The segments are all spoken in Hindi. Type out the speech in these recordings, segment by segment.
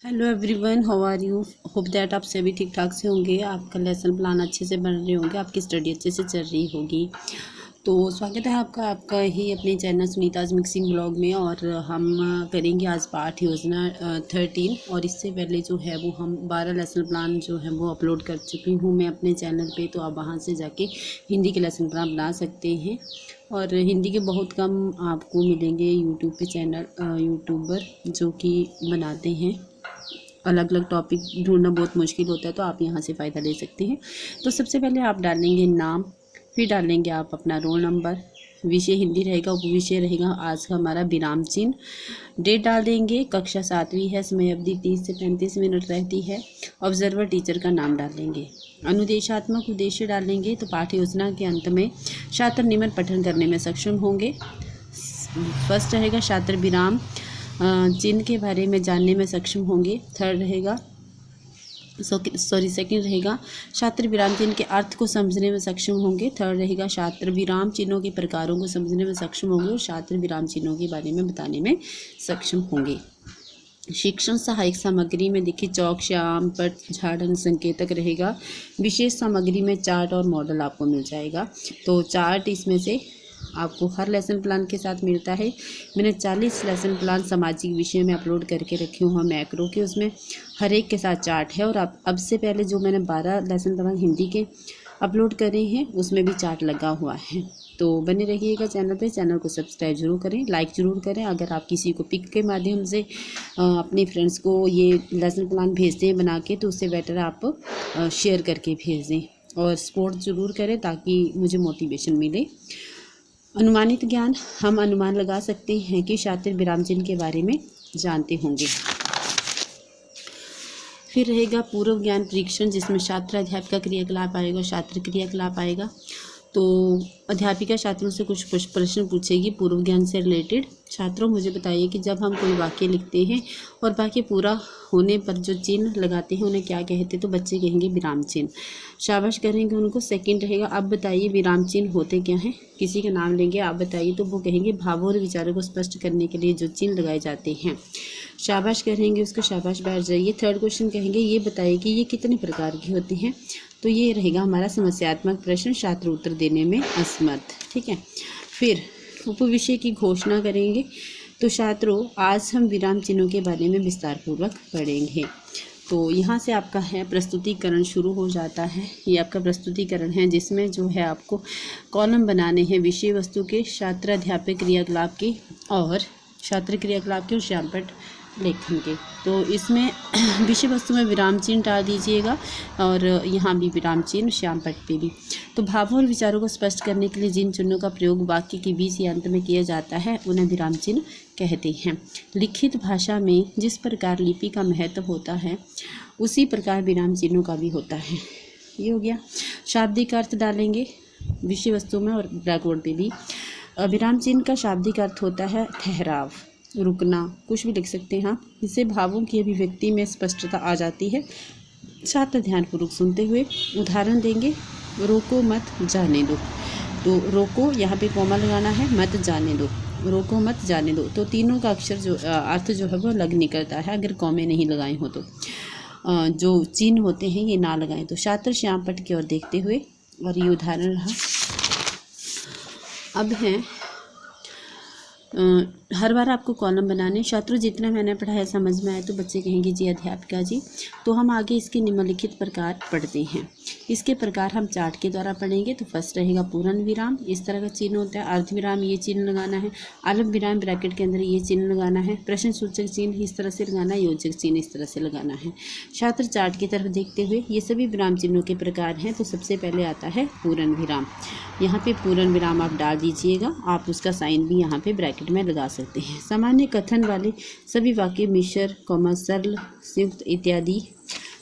Hello everyone, how are you. Hope that आप सभी ठीक ठाक से होंगे, आपका लेसन प्लान अच्छे से बन रहे होंगे, आपकी स्टडी अच्छे से चल रही होगी। तो स्वागत है आपका ही अपने चैनल सुनीताज मिक्सिंग ब्लॉग में। और हम करेंगे आज पाठ योजना 13। और इससे पहले जो है वो हम 12 लेसन प्लान जो है वो अपलोड कर चुकी हूँ मैं अपने चैनल पे। तो आप वहाँ से जाके हिंदी के लेसन प्लान बना सकते हैं। और हिंदी के बहुत कम आपको मिलेंगे यूट्यूब पे चैनल यूट्यूबर जो कि बनाते हैं। अलग अलग टॉपिक ढूंढना बहुत मुश्किल होता है, तो आप यहाँ से फ़ायदा ले सकते हैं। तो सबसे पहले आप डालेंगे नाम, फिर डालेंगे आप अपना रोल नंबर, विषय हिंदी रहेगा, उपविषय रहेगा आज का हमारा विराम चिन्ह, डेट डाल देंगे, कक्षा 7वीं है, समय अवधि 30 से 35 मिनट रहती है, ऑब्जर्वर टीचर का नाम डालेंगे, अनुदेशात्मक उद्देश्य डालेंगे। तो पाठ्य योजना के अंत में छात्र निम्न पठन करने में सक्षम होंगे। फर्स्ट रहेगा छात्र विराम चिन्ह के बारे में जानने में सक्षम होंगे। थर्ड रहेगा सेकंड रहेगा छात्र विराम चिन्ह के अर्थ को समझने में सक्षम होंगे। थर्ड रहेगा छात्र विराम चिन्हों के प्रकारों को समझने में सक्षम होंगे और छात्र विराम चिन्हों के बारे में बताने में सक्षम होंगे। शिक्षण सहायक सामग्री में देखिए चौक, श्याम पट, झाड़न, संकेतक रहेगा। विशेष सामग्री में चार्ट और मॉडल आपको मिल जाएगा। तो चार्ट इसमें से आपको हर लेसन प्लान के साथ मिलता है। मैंने 40 लेसन प्लान सामाजिक विषय में अपलोड करके रखे हुए हैं मैक्रो के, उसमें हर एक के साथ चार्ट है। और अब से पहले जो मैंने 12 लेसन प्लान हिंदी के अपलोड करे हैं उसमें भी चार्ट लगा हुआ है। तो बने रहिएगा चैनल पे, चैनल को सब्सक्राइब जरूर करें, लाइक ज़रूर करें। अगर आप किसी को पिक के माध्यम से अपने फ्रेंड्स को ये लेसन प्लान भेजते हैं बना के, तो उससे बेटर आप शेयर करके भेज दें और सपोर्ट ज़रूर करें ताकि मुझे मोटिवेशन मिले। अनुमानित ज्ञान, हम अनुमान लगा सकते हैं कि छात्र विराम चिन्ह के बारे में जानते होंगे। फिर रहेगा पूर्व ज्ञान परीक्षण, जिसमें छात्र अध्यापिका क्रियाकलाप आएगा, छात्र क्रियाकलाप आएगा। तो अध्यापिका छात्रों से कुछ प्रश्न पूछेगी पूर्व ज्ञान से रिलेटेड। छात्रों मुझे बताइए कि जब हम कोई वाक्य लिखते हैं और वाक्य पूरा होने पर जो चिन्ह लगाते हैं उन्हें क्या कहते हैं, तो बच्चे कहेंगे विराम चिन्ह। शाबाश करेंगे उनको। सेकंड रहेगा अब बताइए विराम चिन्ह होते क्या हैं। किसी का नाम लेंगे, आप बताइए, तो वो कहेंगे भावों और विचारों को स्पष्ट करने के लिए जो चिन्ह लगाए जाते हैं। शाबाश करेंगे उसको, शाबाश बैठ जाइए। थर्ड क्वेश्चन कहेंगे ये बताइए कि ये कितने प्रकार के होते हैं। तो ये रहेगा हमारा समस्यात्मक प्रश्न, छात्र उत्तर देने में असमर्थ। ठीक है। फिर उपविषय की घोषणा करेंगे। तो छात्रों आज हम विराम चिन्हों के बारे में विस्तार पूर्वक पढ़ेंगे। तो यहाँ से आपका है प्रस्तुतिकरण शुरू हो जाता है। ये आपका प्रस्तुतिकरण है जिसमें जो है आपको कॉलम बनाने हैं विषय वस्तु के, छात्र अध्यापक क्रियाकलाप के और छात्र क्रियाकलाप के और श्यामपट लेखन के। तो इसमें विषय वस्तु में विराम चिन्ह डाल दीजिएगा और यहाँ भी विराम चिन्ह, श्यामपट पे भी। तो भावों और विचारों को स्पष्ट करने के लिए जिन चिन्हों का प्रयोग वाक्य के बीच या अंत में किया जाता है उन्हें विराम चिन्ह कहते हैं। लिखित भाषा में जिस प्रकार लिपि का महत्व होता है उसी प्रकार विराम चिन्हों का भी होता है। ये हो गया। शाब्दिक अर्थ डालेंगे विषय वस्तु में और ब्लैक बोर्ड पे भी। विराम चिन्ह का शाब्दिक अर्थ होता है ठहराव, रुकना, कुछ भी लिख सकते हैं आप। इससे भावों की अभिव्यक्ति में स्पष्टता आ जाती है। छात्र ध्यानपूर्वक सुनते हुए उदाहरण देंगे। रोको मत जाने दो, तो रोको यहाँ पे कॉमा लगाना है, मत जाने दो, रोको मत जाने दो। तो तीनों का अक्षर जो अर्थ जो है वो अलग निकलता है अगर कॉमे नहीं लगाए हो तो। जो चिन्ह होते हैं ये ना लगाएं। तो छात्र श्यामपट की ओर देखते हुए, और ये उदाहरण रहा। अब है हर बार आपको कॉलम बनाने। छात्रों जितना मैंने पढ़ाया समझ में आए, तो बच्चे कहेंगे जी अध्यापिका जी। तो हम आगे इसके निम्नलिखित प्रकार पढ़ते हैं। इसके प्रकार हम चार्ट के द्वारा पढ़ेंगे। तो फर्स्ट रहेगा पूर्ण विराम, इस तरह का चिन्ह होता है। अर्ध विराम ये चिन्ह लगाना है। अलग विराम ब्रैकेट के अंदर ये चिन्ह लगाना है। प्रश्न सूचक चिन्ह इस तरह से लगाना है, योजक चिन्ह इस तरह से लगाना है। छात्र चार्ट की तरफ देखते हुए, ये सभी विराम चिन्हों के प्रकार हैं। तो सबसे पहले आता है पूर्ण विराम। यहाँ पे पूर्ण विराम आप डाल दीजिएगा, आप उसका साइन भी यहाँ पे ब्रैकेट में लगा सकते हैं। सामान्य कथन वाले सभी वाक्य मिश्र, कॉमा, सरल, संयुक्त इत्यादि।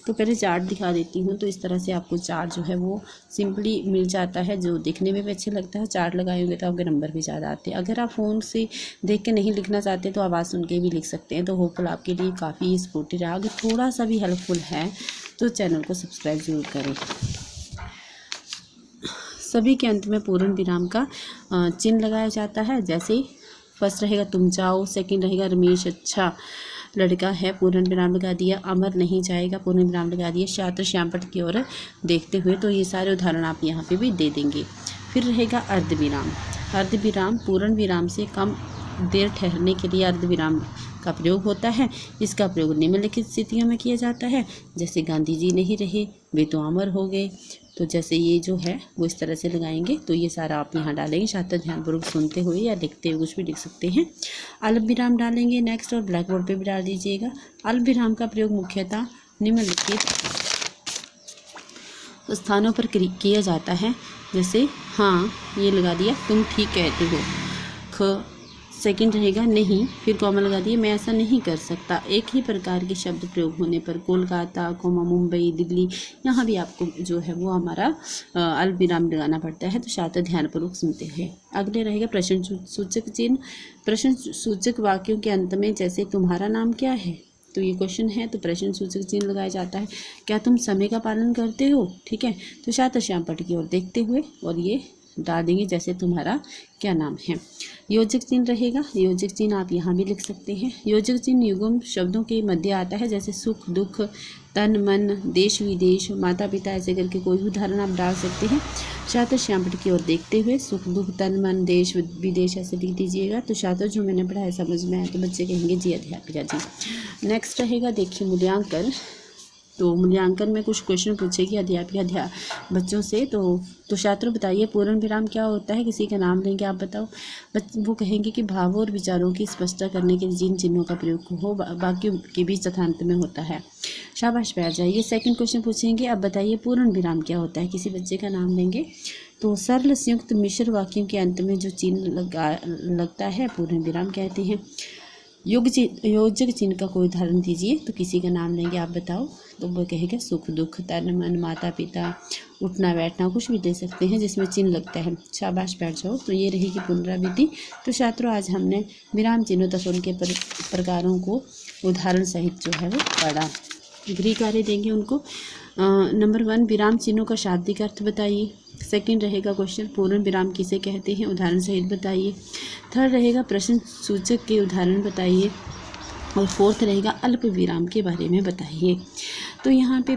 तो पहले चार्ट दिखा देती हूँ। तो इस तरह से आपको चार्ट जो है वो सिंपली मिल जाता है, जो देखने में भी अच्छा लगता है। चार्ट लगाए होंगे तो आपके नंबर भी ज़्यादा आते हैं। अगर आप फ़ोन से देख के नहीं लिखना चाहते तो आवाज़ सुन के भी लिख सकते हैं। तो होपफुल आपके लिए काफ़ी सपोर्टिव रहा। अगर थोड़ा सा भी हेल्पफुल है तो चैनल को सब्सक्राइब ज़रूर करें। सभी के अंत में पूर्ण विराम का चिन्ह लगाया जाता है। जैसे फर्स्ट रहेगा तुम जाओ, सेकंड रहेगा रमेश अच्छा, लड़का है पूर्ण विराम लगा दिया, अमर नहीं जाएगा पूर्ण विराम लगा दिया, छात्र श्यामपट्ट की ओर देखते हुए। तो ये सारे उदाहरण आप यहाँ पे भी दे देंगे। फिर रहेगा अर्धविराम। अर्धविराम पूर्ण विराम से कम देर ठहरने के लिए अर्धविराम का प्रयोग होता है। इसका प्रयोग निम्नलिखित स्थितियों में किया जाता है, जैसे गांधी जी नहीं रहे, वे तो अमर हो गए। तो जैसे ये जो है वो इस तरह से लगाएंगे। तो ये सारा आप यहाँ डालेंगे, छात्र ध्यानपूर्वक सुनते हुए या लिखते हुए कुछ भी लिख सकते हैं। अल्प विराम डालेंगे नेक्स्ट, और ब्लैक बोर्ड पे भी डाल दीजिएगा। अल्प विराम का प्रयोग मुख्यतः निम्नलिखित स्थानों पर किया जाता है, जैसे हाँ ये लगा दिया, तुम ठीक कहते हो। ख सेकंड रहेगा नहीं, फिर कॉमा लगा दिए, मैं ऐसा नहीं कर सकता। एक ही प्रकार के शब्द प्रयोग होने पर कोलकाता, मुंबई, दिल्ली, यहाँ भी आपको जो है वो हमारा अल्प विराम लगाना पड़ता है। तो छात्र ध्यानपूर्वक सुनते हैं। अगले रहेगा प्रश्न सूचक चिन्ह। प्रश्न सूचक वाक्यों के अंत में, जैसे तुम्हारा नाम क्या है, तो ये क्वेश्चन है तो प्रश्न सूचक चिन्ह लगाया जाता है। क्या तुम समय का पालन करते हो, ठीक है। तो छात्र श्यामपट्ट की ओर देखते हुए और ये डाल देंगे, जैसे तुम्हारा क्या नाम है। योजक चिन्ह रहेगा, योजक चिन्ह आप यहाँ भी लिख सकते हैं। योजक चिन्ह युग्म शब्दों के मध्य आता है, जैसे सुख दुख, तन मन, देश विदेश, माता पिता, ऐसे करके कोई भी उदाहरण आप डाल सकते हैं। छात्र श्यामपट्ट की ओर देखते हुए सुख दुख, तन मन, देश विदेश ऐसे लिख दीजिएगा। तो छात्र जो मैंने पढ़ाया समझ में आया तो बच्चे कहेंगे जी अध्यापिका जी। नेक्स्ट रहेगा देखिए मूल्यांकन। तो मूल्यांकन में कुछ क्वेश्चन पूछेगी अध्यापिका बच्चों से। तो छात्रों बताइए पूर्ण विराम क्या होता है, किसी का नाम लेंगे, आप बताओ। वो कहेंगे कि भावों और विचारों की स्पष्टता करने के लिए जिन चिन्हों का प्रयोग हो बाकी के बीच तथा अंत में होता है। शाबाश बैठ जाइए। सेकंड क्वेश्चन पूछेंगे, अब बताइए पूर्ण विराम क्या होता है, किसी बच्चे का नाम लेंगे। तो सरल संयुक्त मिश्र वाक्यों के अंत में जो चिन्ह लगता है पूर्ण विराम कहते हैं। योजक चिन्ह का कोई उदाहरण दीजिए, तो किसी का नाम लेंगे, आप बताओ। तो वो कहेगा सुख दुख, तन मन, माता पिता, उठना बैठना, कुछ भी दे सकते हैं जिसमें चिन्ह लगता है। शाबाश बैठ जाओ। तो ये रहेगी पुनरावृत्ति। तो छात्रों आज हमने विराम चिन्हों तथा उनके प्रकारों को उदाहरण सहित जो है वो पढ़ा। गृह कार्य देंगे उनको। नंबर 1 विराम चिन्हों का शाब्दिक अर्थ बताइए। सेकंड रहेगा क्वेश्चन पूर्ण विराम किसे कहते हैं, उदाहरण सहित बताइए। थर्ड रहेगा प्रश्न सूचक के उदाहरण बताइए। और फोर्थ रहेगा अल्प विराम के बारे में बताइए। तो यहाँ पे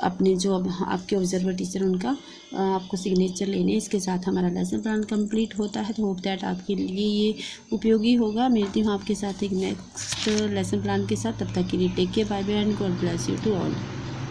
अपने जो अब आपके ऑब्जर्वर टीचर उनका आपको सिग्नेचर लेने, इसके साथ हमारा लेसन प्लान कंप्लीट होता है। तो होप दैट आपके लिए ये उपयोगी होगा। मिलती हूँ आपके साथ एक नेक्स्ट लेसन प्लान के साथ। तब तक के लिए take care, bye bye and God bless you to all.